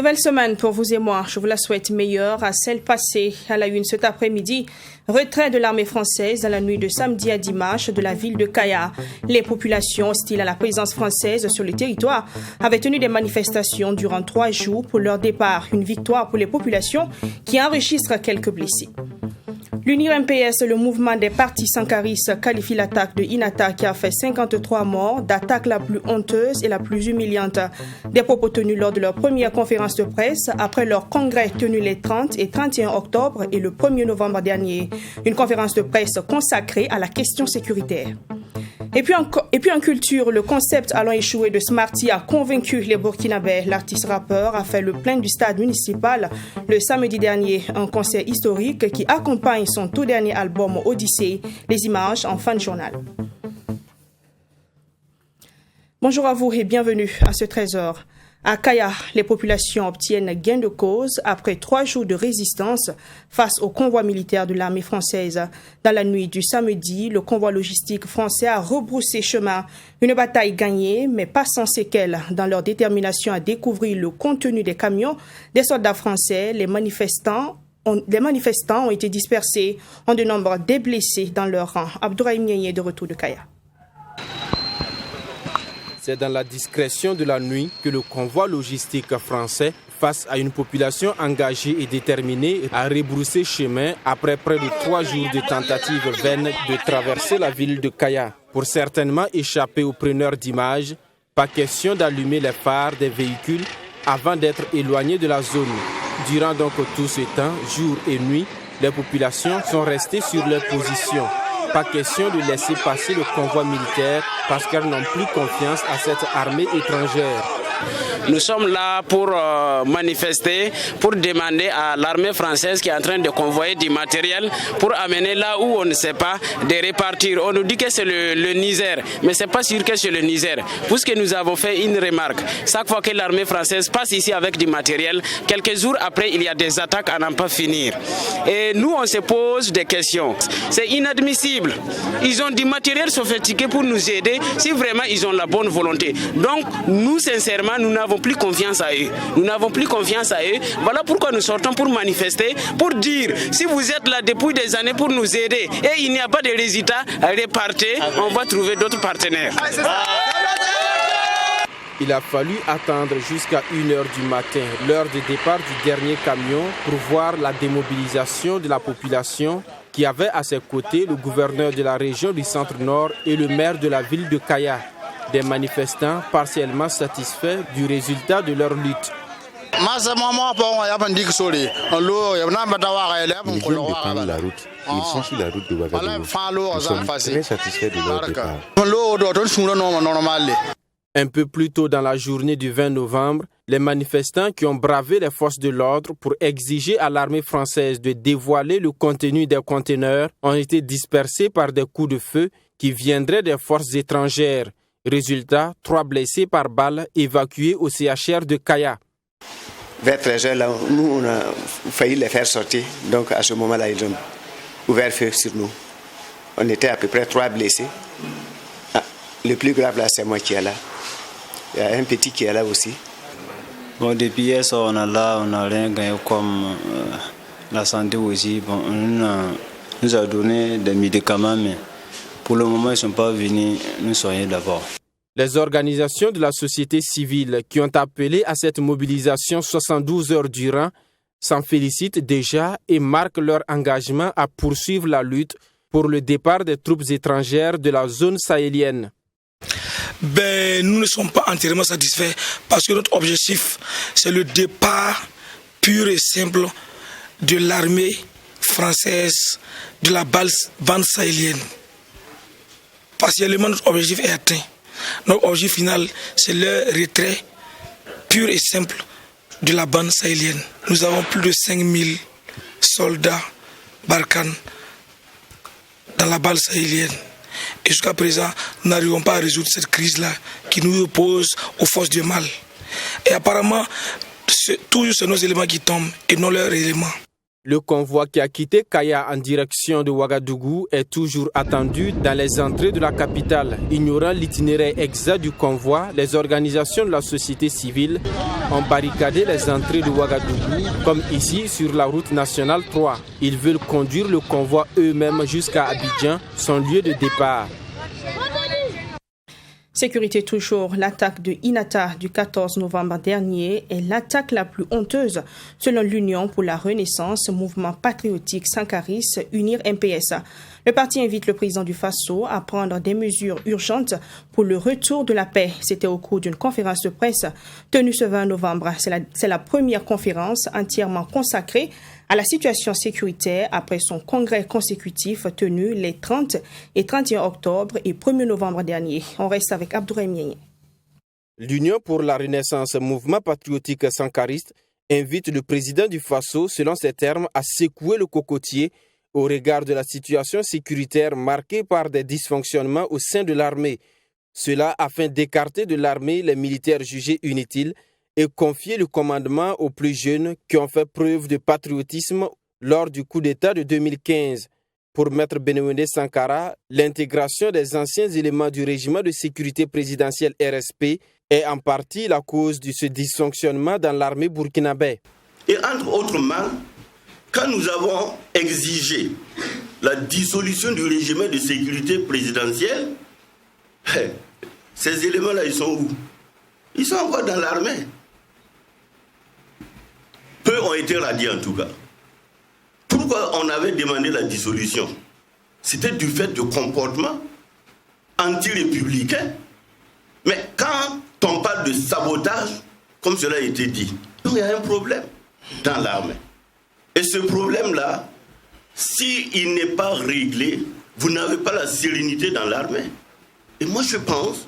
nouvelle semaine pour vous et moi. Je vous la souhaite meilleure à celle passée. À la une cet après-midi, retrait de l'armée française dans la nuit de samedi à dimanche de la ville de Kaya. Les populations hostiles à la présence française sur le territoire avaient tenu des manifestations durant 3 jours pour leur départ. Une victoire pour les populations qui enregistrent quelques blessés. L'Unir MPS, le mouvement des partis sankaristes, qualifie l'attaque de Inata qui a fait 53 morts d'attaque la plus honteuse et la plus humiliante. Des propos tenus lors de leur première conférence de presse après leur congrès tenu les 30 et 31 octobre et le 1er novembre dernier. Une conférence de presse consacrée à la question sécuritaire. Et puis en culture, le concept allant échouer de Smarty a convaincu les Burkinabés. L'artiste rappeur a fait le plein du stade municipal le samedi dernier, un concert historique qui accompagne son tout dernier album Odyssée. Les images en fin de journal. Bonjour à vous et bienvenue à ce 13h. À Kaya, les populations obtiennent gain de cause après 3 jours de résistance face au convoi militaire de l'armée française. Dans la nuit du samedi, le convoi logistique français a rebroussé chemin. Une bataille gagnée, mais pas sans séquelles. Dans leur détermination à découvrir le contenu des camions des soldats français, les manifestants ont été dispersés. On dénombre des blessés dans leur rang. Abdourahim Niaye de retour de Kaya. C'est dans la discrétion de la nuit que le convoi logistique français, face à une population engagée et déterminée, a rebroussé chemin après près de 3 jours de tentatives vaines de traverser la ville de Kaya. Pour certainement échapper aux preneurs d'images, pas question d'allumer les phares des véhicules avant d'être éloignés de la zone. Durant donc tout ce temps, jour et nuit, les populations sont restées sur leur position. Pas question de laisser passer le convoi militaire parce qu'elles n'ont plus confiance à cette armée étrangère. Nous sommes là pour manifester, pour demander à l'armée française qui est en train de convoyer du matériel pour amener là où on ne sait pas, de répartir. On nous dit que c'est le Niger, mais ce n'est pas sûr que c'est le Niger. Puisque nous avons fait une remarque, chaque fois que l'armée française passe ici avec du matériel, quelques jours après, il y a des attaques à n'en pas finir. Et nous, on se pose des questions. C'est inadmissible. Ils ont du matériel sophistiqué pour nous aider si vraiment ils ont la bonne volonté. Donc, nous, sincèrement, nous n'avons plus confiance à eux. Nous n'avons plus confiance à eux. Voilà pourquoi nous sortons pour manifester, pour dire, si vous êtes là depuis des années pour nous aider et il n'y a pas de résultat, repartez, on va trouver d'autres partenaires. Il a fallu attendre jusqu'à 1h du matin, l'heure de départ du dernier camion, pour voir la démobilisation de la population qui avait à ses côtés le gouverneur de la région du Centre-Nord et le maire de la ville de Kaya. Des manifestants partiellement satisfaits du résultat de leur lutte. Ils viennent de prendre la route. Ils sont sur la route de Ouagadougou. Nous sommes très satisfaits de leur départ. Un peu plus tôt dans la journée du 20 novembre, les manifestants qui ont bravé les forces de l'ordre pour exiger à l'armée française de dévoiler le contenu des conteneurs ont été dispersés par des coups de feu qui viendraient des forces étrangères. Résultat, 3 blessés par balle évacués au CHR de Kaya. Vers 13h, là, nous, on a failli les faire sortir. Donc, à ce moment-là, ils ont ouvert feu sur nous. On était à peu près 3 blessés. Le plus grave, là, c'est moi qui est là. Il y a un petit qui est là aussi. Bon, depuis hier soir, on n'a rien gagné comme la santé aussi. Bon, on nous a donné des médicaments, mais pour le moment, ils ne sont pas venus nous soigner d'abord. Les organisations de la société civile qui ont appelé à cette mobilisation 72 heures durant s'en félicitent déjà et marquent leur engagement à poursuivre la lutte pour le départ des troupes étrangères de la zone sahélienne. Nous ne sommes pas entièrement satisfaits parce que notre objectif, c'est le départ pur et simple de l'armée française de la bande sahélienne. Partiellement, notre objectif est atteint. Notre objectif final, c'est le retrait pur et simple de la bande sahélienne. Nous avons plus de 5000 soldats Barkhane dans la bande sahélienne. Et jusqu'à présent, nous n'arrivons pas à résoudre cette crise-là qui nous oppose aux forces du mal. Et apparemment, c'est toujours nos éléments qui tombent et non leurs éléments. Le convoi qui a quitté Kaya en direction de Ouagadougou est toujours attendu dans les entrées de la capitale. Ignorant l'itinéraire exact du convoi, les organisations de la société civile ont barricadé les entrées de Ouagadougou, comme ici sur la route nationale 3. Ils veulent conduire le convoi eux-mêmes jusqu'à Abidjan, son lieu de départ. Sécurité toujours, l'attaque de Inata du 14 novembre dernier est l'attaque la plus honteuse selon l'Union pour la Renaissance, mouvement patriotique sankariste Unir MPS. Le parti invite le président du Faso à prendre des mesures urgentes pour le retour de la paix. C'était au cours d'une conférence de presse tenue ce 20 novembre. C'est la première conférence entièrement consacrée à la situation sécuritaire après son congrès consécutif tenu les 30 et 31 octobre et 1er novembre dernier. On reste avec Abdourahim Niaye. L'Union pour la Renaissance, mouvement patriotique sankariste, invite le président du Faso, selon ses termes, à secouer le cocotier au regard de la situation sécuritaire marquée par des dysfonctionnements au sein de l'armée. Cela afin d'écarter de l'armée les militaires jugés inutiles et confier le commandement aux plus jeunes qui ont fait preuve de patriotisme lors du coup d'État de 2015. Pour Maître Benouende Sankara, l'intégration des anciens éléments du régiment de sécurité présidentielle RSP est en partie la cause de ce dysfonctionnement dans l'armée burkinabé. Et entre autrement, quand nous avons exigé la dissolution du régiment de sécurité présidentielle, ces éléments-là, ils sont où? Ils sont encore dans l'armée. Peu ont été radiés en tout cas. Pourquoi on avait demandé la dissolution? C'était du fait de comportements anti-républicains. Mais quand on parle de sabotage, comme cela a été dit, il y a un problème dans l'armée. Et ce problème-là, s'il n'est pas réglé, vous n'avez pas la sérénité dans l'armée. Et moi je pense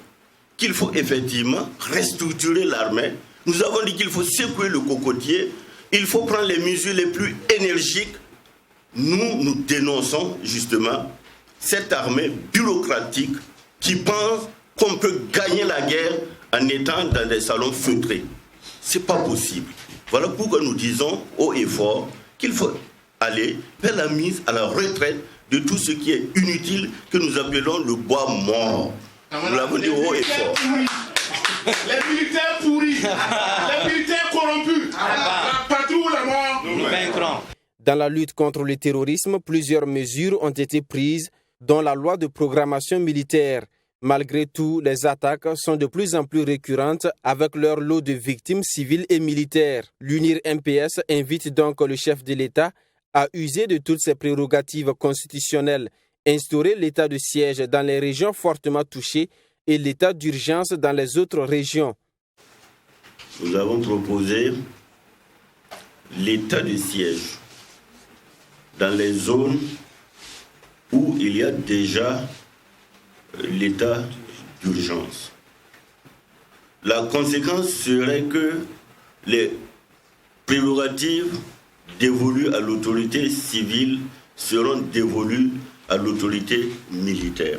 qu'il faut effectivement restructurer l'armée. Nous avons dit qu'il faut secouer le cocotier. Il faut prendre les mesures les plus énergiques. Nous dénonçons justement cette armée bureaucratique qui pense qu'on peut gagner la guerre en étant dans des salons feutrés. Ce n'est pas possible. Voilà pourquoi nous disons haut et fort qu'il faut aller vers la mise à la retraite de tout ce qui est inutile, que nous appelons le bois mort. Nous l'avons dit haut et fort. Les militaires pourris, les militaires corrompus, la patrie ou la mort, nous vaincrons. Dans la lutte contre le terrorisme, plusieurs mesures ont été prises, dont la loi de programmation militaire. Malgré tout, les attaques sont de plus en plus récurrentes avec leur lot de victimes civiles et militaires. L'UNIR MPS invite donc le chef de l'État à user de toutes ses prérogatives constitutionnelles, instaurer l'état de siège dans les régions fortement touchées et l'état d'urgence dans les autres régions. Nous avons proposé l'état de siège dans les zones où il y a déjà l'état d'urgence. La conséquence serait que les prérogatives dévolues à l'autorité civile seront dévolues à l'autorité militaire,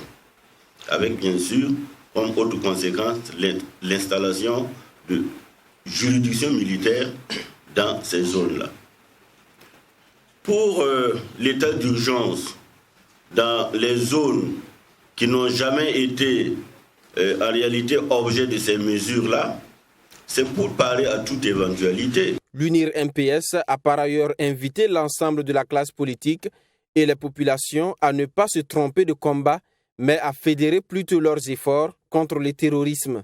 avec bien sûr comme autre conséquence l'installation de juridictions militaires dans ces zones-là. Pour l'état d'urgence dans les zones qui n'ont jamais été en réalité objet de ces mesures-là, c'est pour parer à toute éventualité. L'UNIR MPS a par ailleurs invité l'ensemble de la classe politique et les populations à ne pas se tromper de combat, mais à fédérer plutôt leurs efforts contre le terrorisme.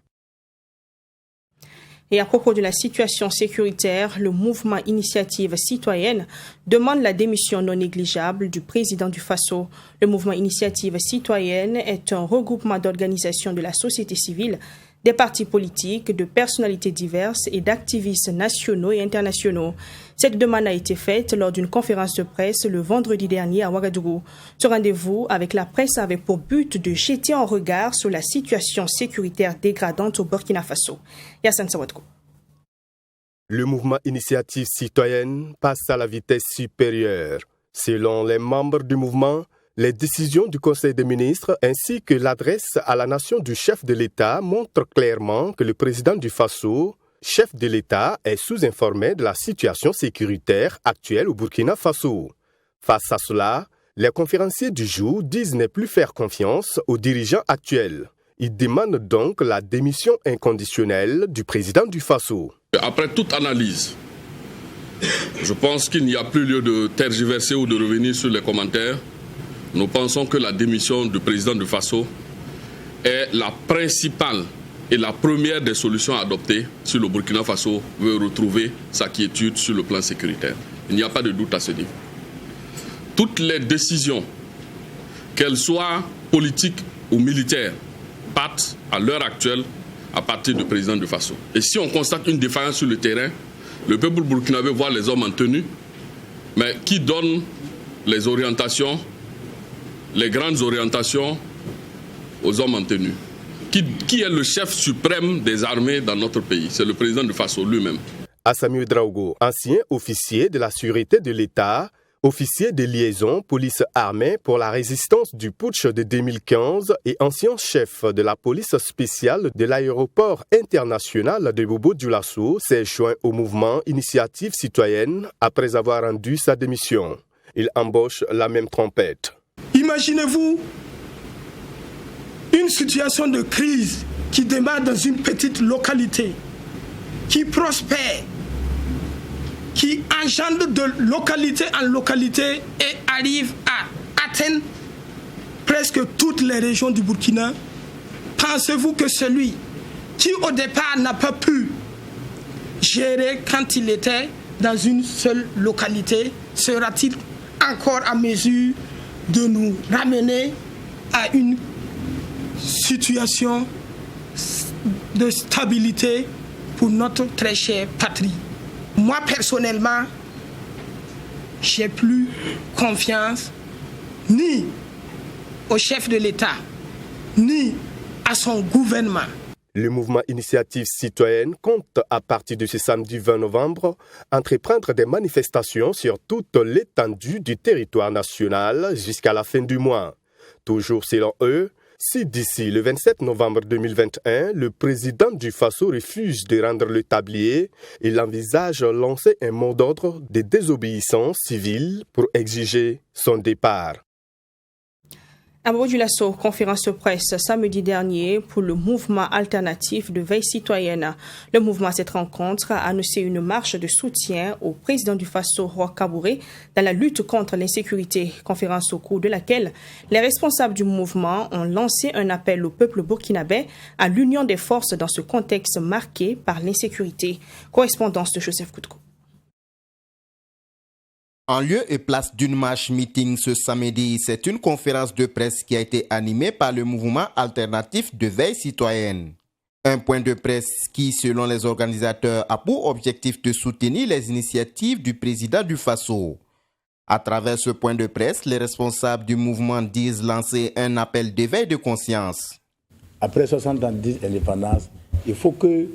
Et à propos de la situation sécuritaire, le mouvement Initiative citoyenne demande la démission non négligeable du président du Faso. Le mouvement Initiative citoyenne est un regroupement d'organisations de la société civile, des partis politiques, de personnalités diverses et d'activistes nationaux et internationaux. Cette demande a été faite lors d'une conférence de presse le vendredi dernier à Ouagadougou. Ce rendez-vous avec la presse avait pour but de jeter un regard sur la situation sécuritaire dégradante au Burkina Faso. Yassine Sawadko. Le mouvement Initiative citoyenne passe à la vitesse supérieure. Selon les membres du mouvement, les décisions du Conseil des ministres ainsi que l'adresse à la nation du chef de l'État montrent clairement que le président du Faso chef de l'État, est sous-informé de la situation sécuritaire actuelle au Burkina Faso. Face à cela, les conférenciers du jour disent ne plus faire confiance aux dirigeants actuels. Ils demandent donc la démission inconditionnelle du président du Faso. Après toute analyse, je pense qu'il n'y a plus lieu de tergiverser ou de revenir sur les commentaires. Nous pensons que la démission du président du Faso est la principale et la première des solutions adoptées si le Burkina Faso veut retrouver sa quiétude sur le plan sécuritaire. Il n'y a pas de doute à ce niveau. Toutes les décisions, qu'elles soient politiques ou militaires, partent à l'heure actuelle à partir du président du Faso. Et si on constate une défaillance sur le terrain, le peuple burkinabé voit les hommes en tenue, mais qui donne les orientations, les grandes orientations aux hommes en tenue? Qui est le chef suprême des armées dans notre pays? C'est le président du Faso lui-même. Assami Ouedraogo, ancien officier de la sûreté de l'État, officier de liaison police armée pour la résistance du putsch de 2015 et ancien chef de la police spéciale de l'aéroport international de Bobo-Dioulasso, s'est joint au mouvement Initiative citoyenne après avoir rendu sa démission. Il embauche la même trompette. Imaginez-vous une situation de crise qui démarre dans une petite localité, qui prospère, qui engendre de localité en localité et arrive à atteindre presque toutes les régions du Burkina. Pensez-vous que celui qui au départ n'a pas pu gérer quand il était dans une seule localité sera-t-il encore à mesure de nous ramener à une situation de stabilité pour notre très chère patrie? Moi, personnellement, j'ai plus confiance ni au chef de l'État, ni à son gouvernement. Le mouvement Initiative citoyenne compte, à partir de ce samedi 20 novembre, entreprendre des manifestations sur toute l'étendue du territoire national jusqu'à la fin du mois. Toujours selon eux, si d'ici le 27 novembre 2021, le président du Faso refuse de rendre le tablier, il envisage lancer un mot d'ordre de désobéissance civile pour exiger son départ. À Bobo-Dioulasso, conférence de presse samedi dernier pour le mouvement alternatif de veille citoyenne. Le mouvement à cette rencontre a annoncé une marche de soutien au président du Faso, Roch Kaboré, dans la lutte contre l'insécurité. Conférence au cours de laquelle les responsables du mouvement ont lancé un appel au peuple burkinabé à l'union des forces dans ce contexte marqué par l'insécurité. Correspondance de Joseph Koutko. En lieu et place d'une marche-meeting ce samedi, c'est une conférence de presse qui a été animée par le mouvement alternatif de veille citoyenne. Un point de presse qui, selon les organisateurs, a pour objectif de soutenir les initiatives du président du Faso. À travers ce point de presse, les responsables du mouvement disent lancer un appel d'éveil de conscience. Après 60 ans d'indépendance, il faut que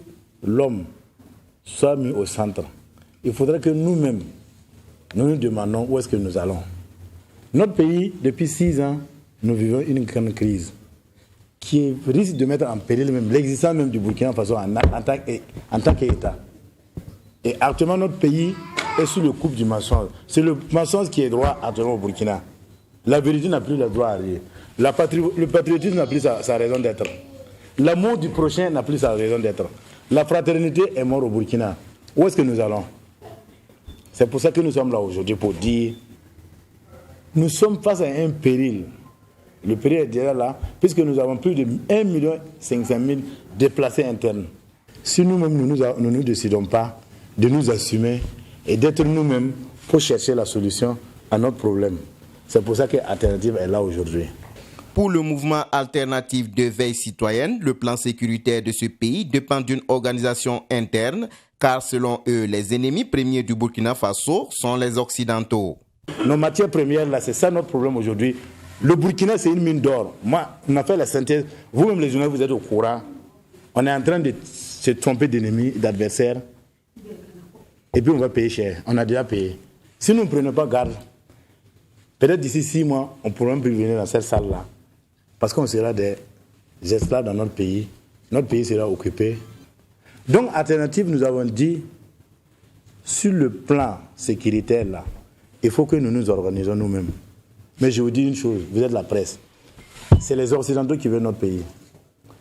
l'homme soit mis au centre. Il faudrait que nous-mêmes, nous nous demandons où est-ce que nous allons. Notre pays, depuis 6 ans, nous vivons une grande crise qui risque de mettre en péril même l'existence même du Burkina Faso en tant qu'État. Et actuellement, notre pays est sous le coup du mensonge. C'est le mensonge qui est droit actuellement au Burkina. La vérité n'a plus le droit à rien. Le patriotisme n'a plus sa raison d'être. L'amour du prochain n'a plus sa raison d'être. La fraternité est morte au Burkina. Où est-ce que nous allons? C'est pour ça que nous sommes là aujourd'hui, pour dire nous sommes face à un péril. Le péril est déjà là, puisque nous avons plus de 1 500 000 déplacés internes. Si nous-mêmes, nous ne décidons pas de nous assumer et d'être nous-mêmes pour chercher la solution à notre problème. C'est pour ça que Alternative est là aujourd'hui. Pour le mouvement alternatif de veille citoyenne, le plan sécuritaire de ce pays dépend d'une organisation interne, car selon eux, les ennemis premiers du Burkina Faso sont les Occidentaux. Nos matières premières, là, c'est ça notre problème aujourd'hui. Le Burkina, c'est une mine d'or. Moi, on a fait la synthèse. Vous-même, les journalistes, vous êtes au courant. On est en train de se tromper d'ennemis, d'adversaires. Et puis, on va payer cher. On a déjà payé. Si nous ne prenons pas garde, peut-être d'ici 6 mois, on ne pourra même plus venir dans cette salle-là. Parce qu'on sera des esclaves dans notre pays. Notre pays sera occupé. Donc, alternative, nous avons dit, sur le plan sécuritaire, là, il faut que nous nous organisons nous-mêmes. Mais je vous dis une chose, vous êtes la presse. C'est les Occidentaux qui veulent notre pays.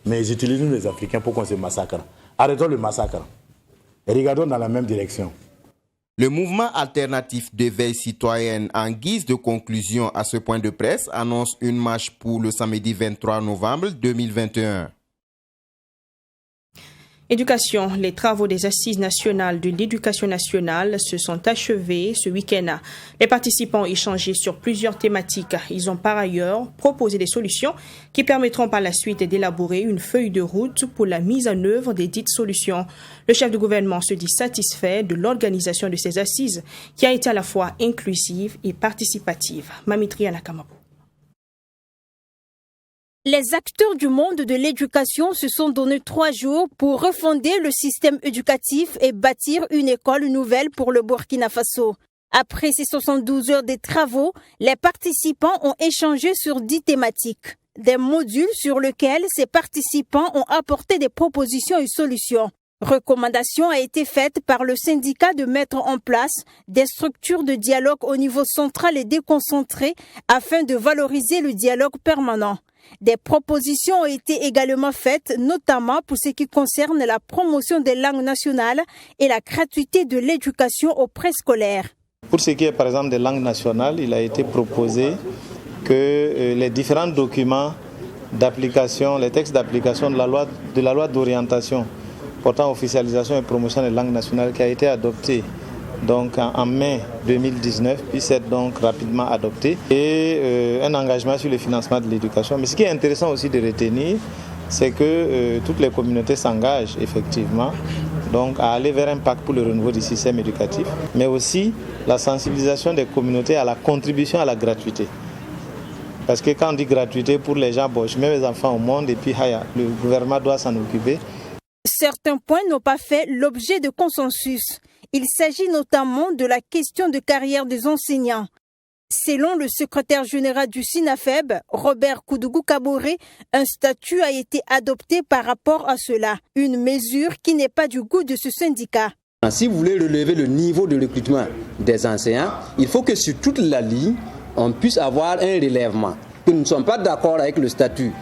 Mais ils utilisent nous les Africains pour qu'on se massacre. Arrêtons le massacre. Et regardons dans la même direction. Le mouvement alternatif d'éveil citoyenne, en guise de conclusion à ce point de presse, annonce une marche pour le samedi 23 novembre 2021. Éducation. Les travaux des Assises nationales de l'éducation nationale se sont achevés ce week-end. Les participants ont échangé sur plusieurs thématiques. Ils ont par ailleurs proposé des solutions qui permettront par la suite d'élaborer une feuille de route pour la mise en œuvre des dites solutions. Le chef du gouvernement se dit satisfait de l'organisation de ces assises qui a été à la fois inclusive et participative. Mamitri Anakamabo. Les acteurs du monde de l'éducation se sont donné 3 jours pour refonder le système éducatif et bâtir une école nouvelle pour le Burkina Faso. Après ces 72 heures de travaux, les participants ont échangé sur 10 thématiques. Des modules sur lesquels ces participants ont apporté des propositions et solutions. Recommandation a été faite par le syndicat de mettre en place des structures de dialogue au niveau central et déconcentré afin de valoriser le dialogue permanent. Des propositions ont été également faites, notamment pour ce qui concerne la promotion des langues nationales et la gratuité de l'éducation aux préscolaires. Pour ce qui est par exemple des langues nationales, il a été proposé que les différents documents d'application, les textes d'application de la loi d'orientation portant officialisation et promotion des langues nationales qui a été adoptée donc en mai 2019, puisse être donc rapidement adopté, et un engagement sur le financement de l'éducation. Mais ce qui est intéressant aussi de retenir, c'est que toutes les communautés s'engagent effectivement donc à aller vers un pacte pour le renouveau du système éducatif, mais aussi la sensibilisation des communautés à la contribution à la gratuité. Parce que quand on dit gratuité pour les gens, bon, je mets mes enfants au monde et puis le gouvernement doit s'en occuper. Certains points n'ont pas fait l'objet de consensus. Il s'agit notamment de la question de carrière des enseignants. Selon le secrétaire général du SINAFEB, Robert Koudougu-Kaboré, un statut a été adopté par rapport à cela, une mesure qui n'est pas du goût de ce syndicat. Si vous voulez relever le niveau de recrutement des enseignants, il faut que sur toute la ligne, on puisse avoir un relèvement. Nous ne sommes pas d'accord avec le statut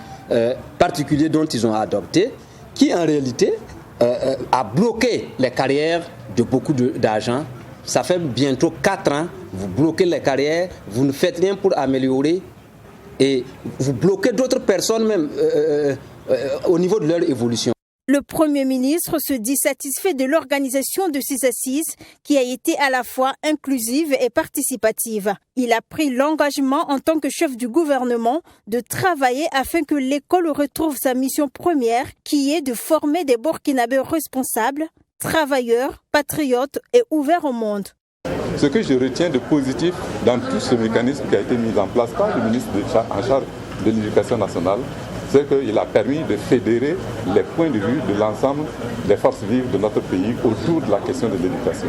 particulier dont ils ont adopté, qui en réalité a bloqué les carrières de beaucoup d'agents. Ça fait bientôt 4 ans, vous bloquez les carrières, vous ne faites rien pour améliorer et vous bloquez d'autres personnes même au niveau de leur évolution. Le Premier ministre se dit satisfait de l'organisation de ces assises qui a été à la fois inclusive et participative. Il a pris l'engagement en tant que chef du gouvernement de travailler afin que l'école retrouve sa mission première qui est de former des Burkinabés responsables, travailleurs, patriotes et ouverts au monde. Ce que je retiens de positif dans tout ce mécanisme qui a été mis en place par le ministre en charge de l'Éducation nationale, c'est qu'il a permis de fédérer les points de vue de l'ensemble des forces vives de notre pays autour de la question de l'éducation.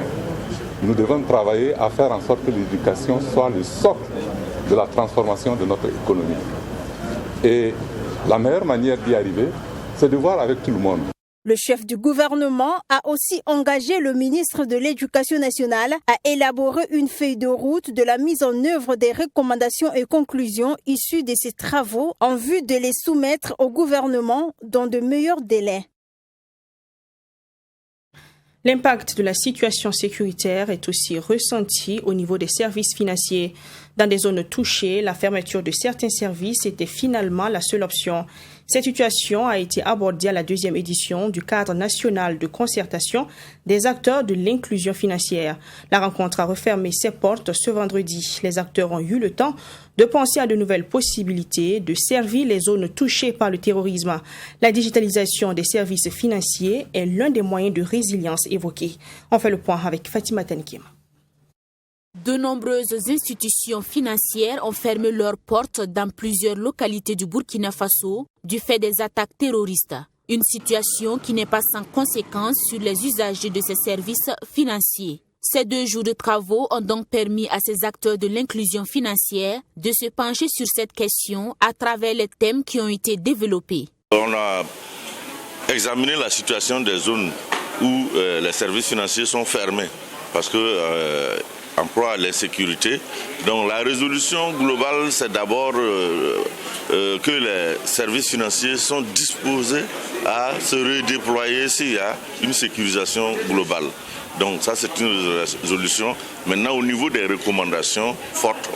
Nous devons travailler à faire en sorte que l'éducation soit le socle de la transformation de notre économie. Et la meilleure manière d'y arriver, c'est de voir avec tout le monde. Le chef du gouvernement a aussi engagé le ministre de l'Éducation nationale à élaborer une feuille de route de la mise en œuvre des recommandations et conclusions issues de ces travaux en vue de les soumettre au gouvernement dans de meilleurs délais. L'impact de la situation sécuritaire est aussi ressenti au niveau des services financiers. Dans des zones touchées, la fermeture de certains services était finalement la seule option. Cette situation a été abordée à la 2e édition du cadre national de concertation des acteurs de l'inclusion financière. La rencontre a refermé ses portes ce vendredi. Les acteurs ont eu le temps de penser à de nouvelles possibilités de servir les zones touchées par le terrorisme. La digitalisation des services financiers est l'un des moyens de résilience évoqués. On fait le point avec Fatima Tenkim. De nombreuses institutions financières ont fermé leurs portes dans plusieurs localités du Burkina Faso du fait des attaques terroristes. Une situation qui n'est pas sans conséquence sur les usagers de ces services financiers. Ces 2 jours de travaux ont donc permis à ces acteurs de l'inclusion financière de se pencher sur cette question à travers les thèmes qui ont été développés. On a examiné la situation des zones où les services financiers sont fermés parce que emploi à l'insécurité. Donc la résolution globale, c'est d'abord que les services financiers sont disposés à se redéployer s'il y a une sécurisation globale. Donc ça, c'est une résolution. Maintenant, au niveau des recommandations fortes,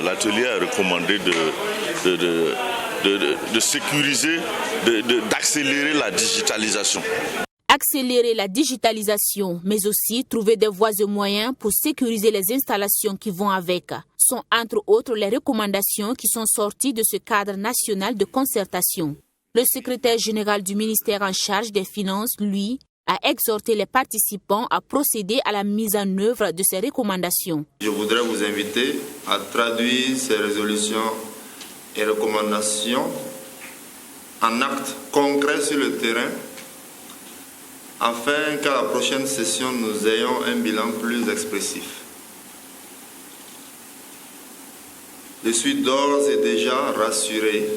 l'atelier a recommandé de sécuriser, d'accélérer la digitalisation. Accélérer la digitalisation, mais aussi trouver des voies et moyens pour sécuriser les installations qui vont avec, sont entre autres les recommandations qui sont sorties de ce cadre national de concertation. Le secrétaire général du ministère en charge des Finances, lui, a exhorté les participants à procéder à la mise en œuvre de ces recommandations. Je voudrais vous inviter à traduire ces résolutions et recommandations en actes concrets sur le terrain afin qu'à la prochaine session, nous ayons un bilan plus expressif. Je suis d'ores et déjà rassuré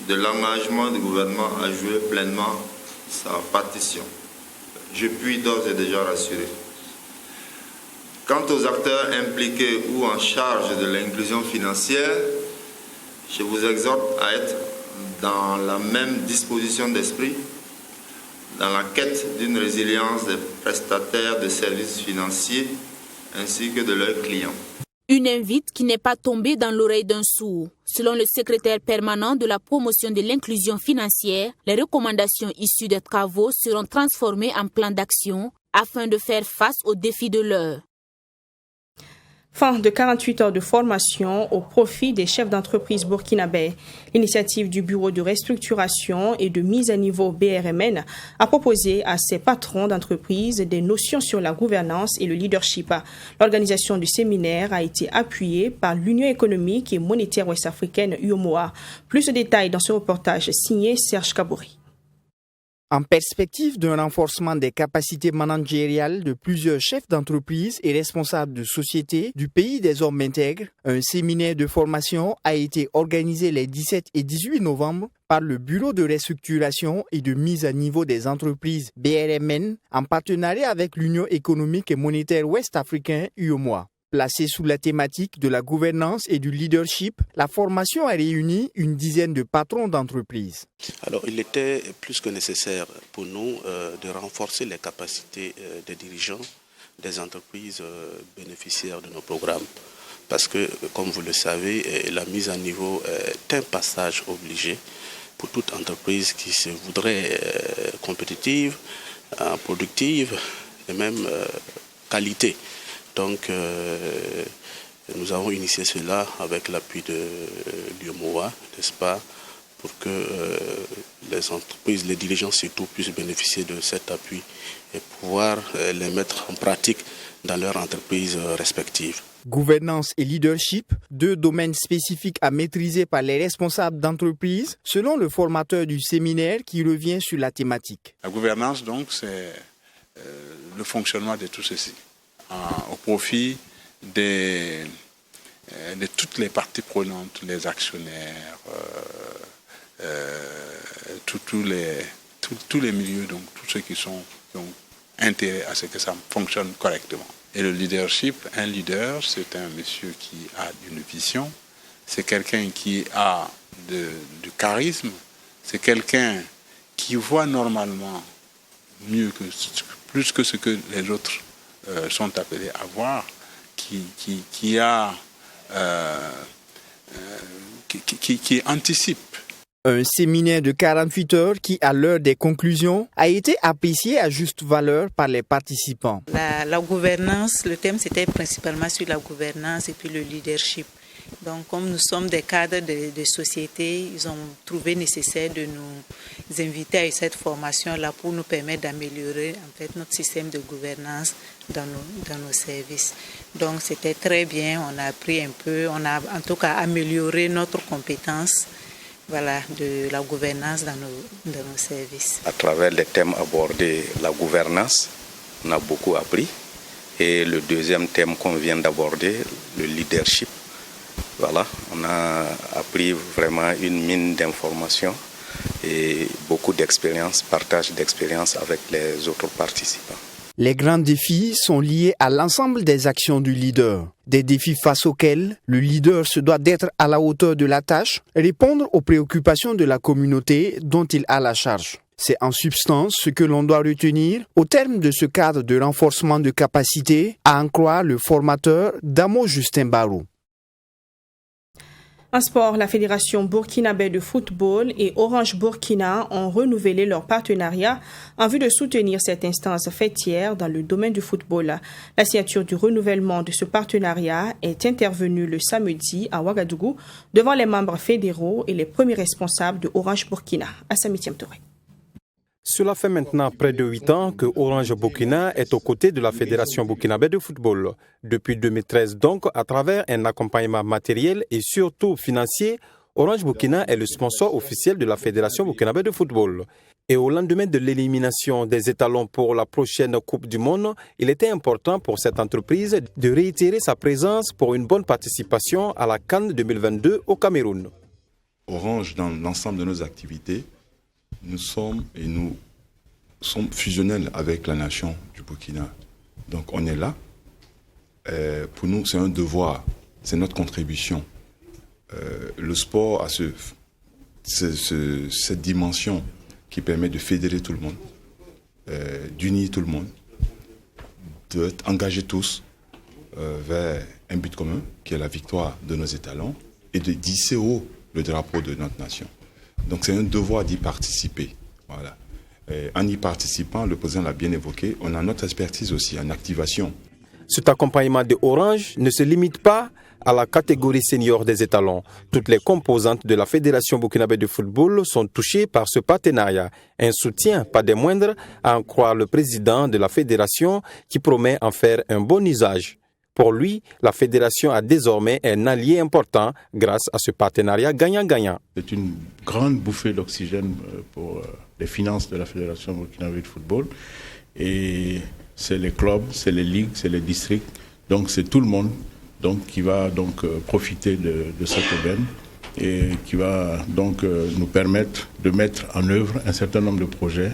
de l'engagement du gouvernement à jouer pleinement sa partition. Je puis d'ores et déjà rassuré. Quant aux acteurs impliqués ou en charge de l'inclusion financière, je vous exhorte à être dans la même disposition d'esprit dans la quête d'une résilience des prestataires de services financiers ainsi que de leurs clients. Une invite qui n'est pas tombée dans l'oreille d'un sourd. Selon le secrétaire permanent de la promotion de l'inclusion financière, les recommandations issues des travaux seront transformées en plan d'action afin de faire face aux défis de l'heure. Fin de 48 heures de formation au profit des chefs d'entreprise burkinabés. L'initiative du Bureau de restructuration et de mise à niveau BRMN a proposé à ses patrons d'entreprise des notions sur la gouvernance et le leadership. L'organisation du séminaire a été appuyée par l'Union économique et monétaire ouest-africaine UEMOA. Plus de détails dans ce reportage signé Serge Kabouri. En perspective d'un renforcement des capacités managériales de plusieurs chefs d'entreprise et responsables de sociétés du pays des hommes intègres, un séminaire de formation a été organisé les 17 et 18 novembre par le Bureau de restructuration et de mise à niveau des entreprises BRMN en partenariat avec l'Union économique et monétaire ouest-africaine UEMOA. Placée sous la thématique de la gouvernance et du leadership, la formation a réuni une dizaine de patrons d'entreprises. Alors, il était plus que nécessaire pour nous de renforcer les capacités des dirigeants des entreprises bénéficiaires de nos programmes. Parce que, comme vous le savez, la mise à niveau est un passage obligé pour toute entreprise qui se voudrait compétitive, productive et même qualité. Donc, nous avons initié cela avec l'appui de l'UEMOA, n'est-ce pas, pour que les entreprises, les dirigeants surtout, puissent bénéficier de cet appui et pouvoir les mettre en pratique dans leurs entreprises respectives. Gouvernance et leadership, deux domaines spécifiques à maîtriser par les responsables d'entreprise, selon le formateur du séminaire qui revient sur la thématique. La gouvernance, donc, c'est le fonctionnement de tout ceci, au profit de toutes les parties prenantes, les actionnaires, tous les milieux, donc tous ceux qui ont intérêt à ce que ça fonctionne correctement. Et le leadership, un leader, c'est un monsieur qui a une vision, c'est quelqu'un qui a du charisme, c'est quelqu'un qui voit normalement plus que ce que les autres sont appelés à voir, qui anticipe. Un séminaire de 48 heures qui, à l'heure des conclusions, a été apprécié à juste valeur par les participants. La gouvernance, le thème c'était principalement sur la gouvernance et puis le leadership. Donc, comme nous sommes des cadres de société, ils ont trouvé nécessaire de nous inviter à cette formation-là pour nous permettre d'améliorer en fait notre système de gouvernance dans nos services. Donc, c'était très bien. On a appris un peu, on a en tout cas amélioré notre compétence, de la gouvernance dans nos services. À travers les thèmes abordés, la gouvernance, on a beaucoup appris. Et le deuxième thème qu'on vient d'aborder, le leadership. On a appris vraiment une mine d'informations et beaucoup d'expérience, partage d'expérience avec les autres participants. Les grands défis sont liés à l'ensemble des actions du leader. Des défis face auxquels le leader se doit d'être à la hauteur de la tâche, répondre aux préoccupations de la communauté dont il a la charge. C'est en substance ce que l'on doit retenir au terme de ce cadre de renforcement de capacité, à en croire le formateur Damo Justin Barou. En sport, la Fédération burkinabé de football et Orange Burkina ont renouvelé leur partenariat en vue de soutenir cette instance fêtière dans le domaine du football. La signature du renouvellement de ce partenariat est intervenue le samedi à Ouagadougou devant les membres fédéraux et les premiers responsables de Orange Burkina. Assami Touré. Cela fait maintenant près de 8 ans que Orange Burkina est aux côtés de la Fédération burkinabé de football. Depuis 2013 donc, à travers un accompagnement matériel et surtout financier, Orange Burkina est le sponsor officiel de la Fédération burkinabé de football. Et au lendemain de l'élimination des étalons pour la prochaine Coupe du Monde, il était important pour cette entreprise de réitérer sa présence pour une bonne participation à la CAN 2022 au Cameroun. Orange, dans l'ensemble de nos activités, nous sommes fusionnels avec la nation du Burkina. Donc on est là. Pour nous, c'est un devoir, c'est notre contribution. Le sport a cette dimension qui permet de fédérer tout le monde, d'unir tout le monde, d'être engagés tous vers un but commun, qui est la victoire de nos étalons, et de hisser haut le drapeau de notre nation. Donc c'est un devoir d'y participer. Voilà. En y participant, le président l'a bien évoqué, on a notre expertise aussi en activation. Cet accompagnement de Orange ne se limite pas à la catégorie senior des étalons. Toutes les composantes de la Fédération burkinabé de football sont touchées par ce partenariat. Un soutien, pas des moindres, à en croire le président de la fédération qui promet en faire un bon usage. Pour lui, la fédération a désormais un allié important grâce à ce partenariat gagnant-gagnant. C'est une grande bouffée d'oxygène pour les finances de la Fédération burkinabé de football. Et c'est les clubs, c'est les ligues, c'est les districts. Donc c'est tout le monde qui va profiter de cette aubaine et qui va nous permettre de mettre en œuvre un certain nombre de projets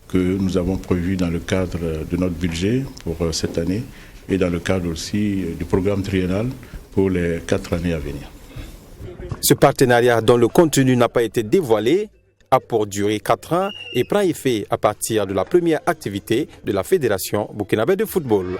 que nous avons prévus dans le cadre de notre budget pour cette année et dans le cadre aussi du programme triennal pour les 4 années à venir. Ce partenariat dont le contenu n'a pas été dévoilé a pour durée 4 ans et prend effet à partir de la première activité de la Fédération burkinabé de football.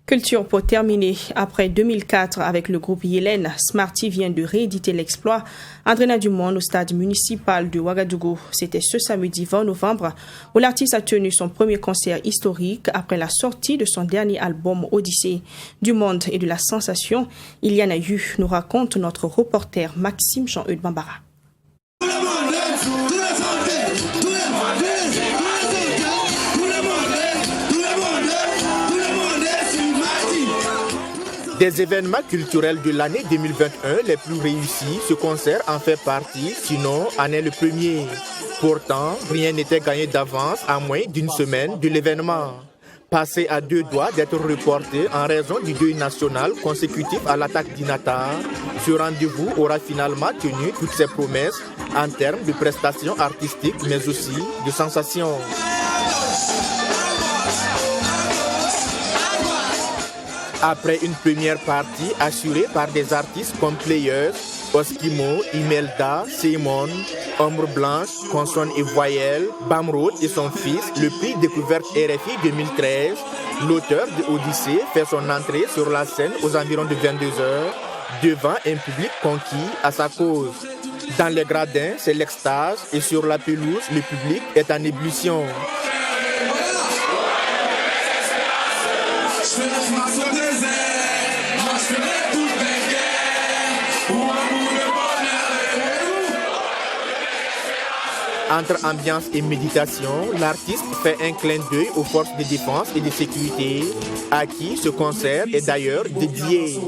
Culture pour terminer. Après 2004 avec le groupe Yélène, Smarty vient de rééditer l'exploit Entraîneur du monde au stade municipal de Ouagadougou. C'était ce samedi 20 novembre où l'artiste a tenu son premier concert historique après la sortie de son dernier album Odyssée. Du monde et de la sensation, il y en a eu, nous raconte notre reporter Maxime Jean-Eudes Bambara. Des événements culturels de l'année 2021 les plus réussis, ce concert en fait partie, sinon en est le premier. Pourtant, rien n'était gagné d'avance à moins d'une semaine de l'événement. Passé à 2 doigts d'être reporté en raison du deuil national consécutif à l'attaque d'Inatar, ce rendez-vous aura finalement tenu toutes ses promesses en termes de prestations artistiques mais aussi de sensations. Après une première partie assurée par des artistes comme Players, Oskimo, Imelda, Simon, Ombre Blanche, Consonne et Voyelle, Bamroad et son fils, le prix découverte RFI 2013, l'auteur de Odyssée fait son entrée sur la scène aux environs de 22h, devant un public conquis à sa cause. Dans les gradins, c'est l'extase et sur la pelouse, le public est en ébullition. Entre ambiance et méditation, l'artiste fait un clin d'œil aux forces de défense et de sécurité, à qui ce concert est d'ailleurs dédié.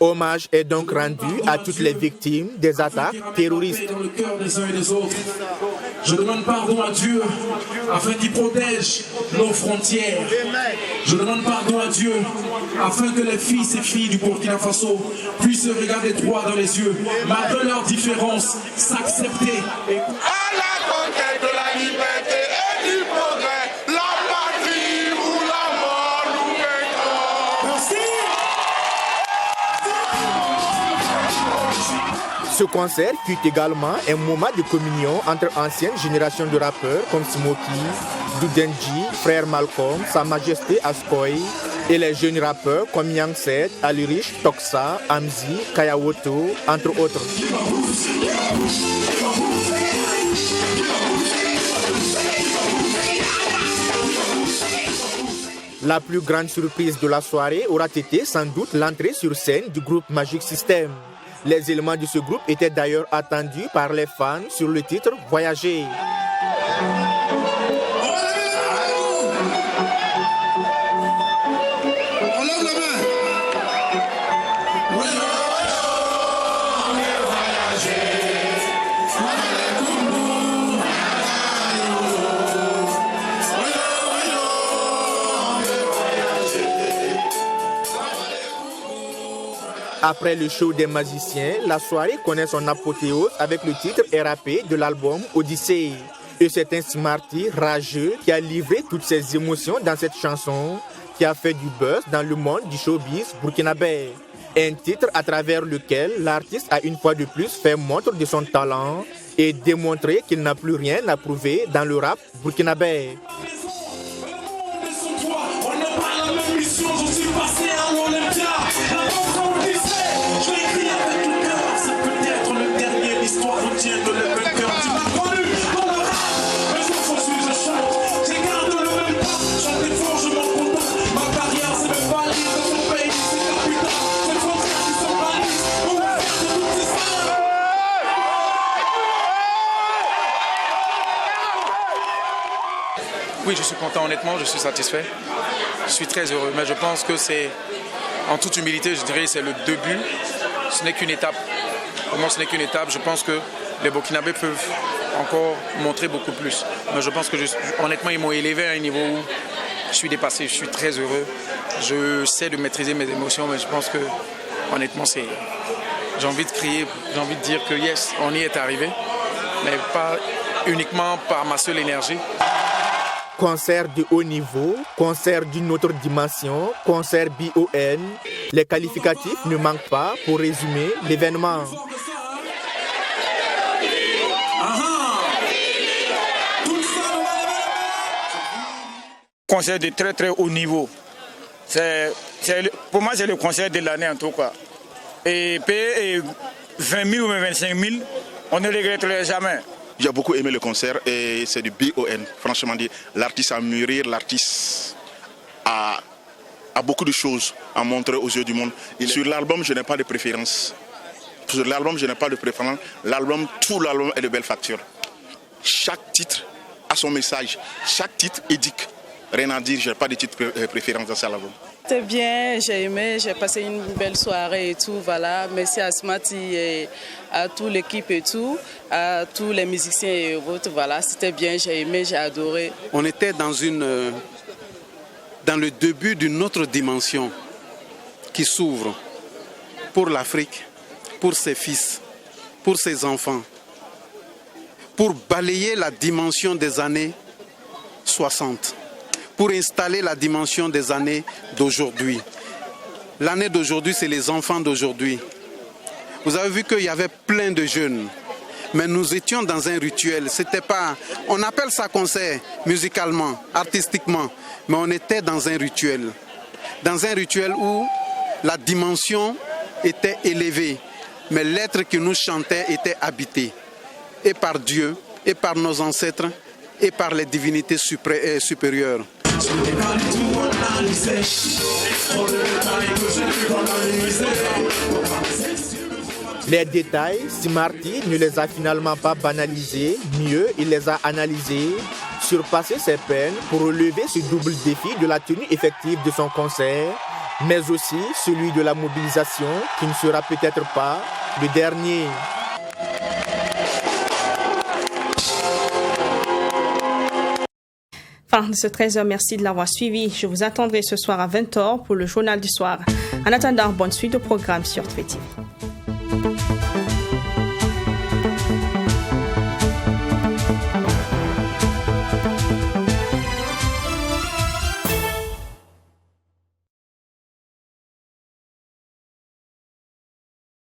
Hommage est donc rendu à toutes les victimes des attaques terroristes. Dans le cœur des uns et des autres. Je demande pardon à Dieu afin qu'il protège nos frontières. Je demande pardon à Dieu afin que les fils et filles du Burkina Faso puissent se regarder droit dans les yeux, malgré leurs différences, s'accepter et... À la conquête de la liberté et du progrès, la patrie ou la mort nous vaincrons. Merci. Ce concert fut également un moment de communion entre anciennes générations de rappeurs comme Smokey, Dudenji, Frère Malcolm, Sa Majesté Askoy et les jeunes rappeurs comme Yang Set, Alirich, Toxa, Amzi, Kayawoto, entre autres. La plus grande surprise de la soirée aura été sans doute l'entrée sur scène du groupe Magic System. Les éléments de ce groupe étaient d'ailleurs attendus par les fans sur le titre Voyager. Après le show des magiciens, la soirée connaît son apothéose avec le titre RAP de l'album Odyssée. Et c'est un Smarty rageux qui a livré toutes ses émotions dans cette chanson qui a fait du buzz dans le monde du showbiz burkinabé. Un titre à travers lequel l'artiste a une fois de plus fait montre de son talent et démontré qu'il n'a plus rien à prouver dans le rap burkinabé. Oui, je suis content, honnêtement, je suis satisfait. Je suis très heureux, mais je pense que c'est, en toute humilité, je dirais, c'est le début. Ce n'est qu'une étape. Pour moi, ce n'est qu'une étape. Je pense que les Burkinabés peuvent encore montrer beaucoup plus. Mais je pense que, honnêtement, ils m'ont élevé à un niveau où je suis dépassé. Je suis très heureux. Je sais de maîtriser mes émotions, mais je pense que, honnêtement, j'ai envie de crier, j'ai envie de dire que yes, on y est arrivé, mais pas uniquement par ma seule énergie. Concert de haut niveau, concert d'une autre dimension, concert BON, les qualificatifs ne manquent pas pour résumer l'événement. Concert de très très haut niveau. Pour moi, c'est le concert de l'année en tout cas. Et payer 20 000 ou 25 000, on ne regretterait jamais. J'ai beaucoup aimé le concert et c'est du BON. Franchement dit, l'artiste a mûri, l'artiste a beaucoup de choses à montrer aux yeux du monde. Sur l'album, je n'ai pas de préférence. Sur l'album, je n'ai pas de préférence. Tout l'album est de belle facture. Chaque titre a son message. Chaque titre édique. Rien à dire, je n'ai pas de titre préférence dans cet album. C'était bien, j'ai aimé, j'ai passé une belle soirée et tout, voilà. Merci à Smarty et à toute l'équipe et tout, à tous les musiciens et autres, voilà. C'était bien, j'ai aimé, j'ai adoré. On était dans le début d'une autre dimension qui s'ouvre pour l'Afrique, pour ses fils, pour ses enfants, pour balayer la dimension des années 60. Pour installer la dimension des années d'aujourd'hui. L'année d'aujourd'hui, c'est les enfants d'aujourd'hui. Vous avez vu qu'il y avait plein de jeunes, mais nous étions dans un rituel. C'était pas, on appelle ça concert musicalement, artistiquement, mais on était dans un rituel. Dans un rituel où la dimension était élevée, mais l'être qui nous chantait était habité. Et par Dieu, et par nos ancêtres, et par les divinités supérieures. Les détails, Smarty ne les a finalement pas banalisés, mieux, il les a analysés, surpassé ses peines pour relever ce double défi de la tenue effective de son concert, mais aussi celui de la mobilisation qui ne sera peut-être pas le dernier. Fin de ce 13h, merci de l'avoir suivi. Je vous attendrai ce soir à 20h pour le journal du soir. En attendant, bonne suite au programme sur Twitch TV.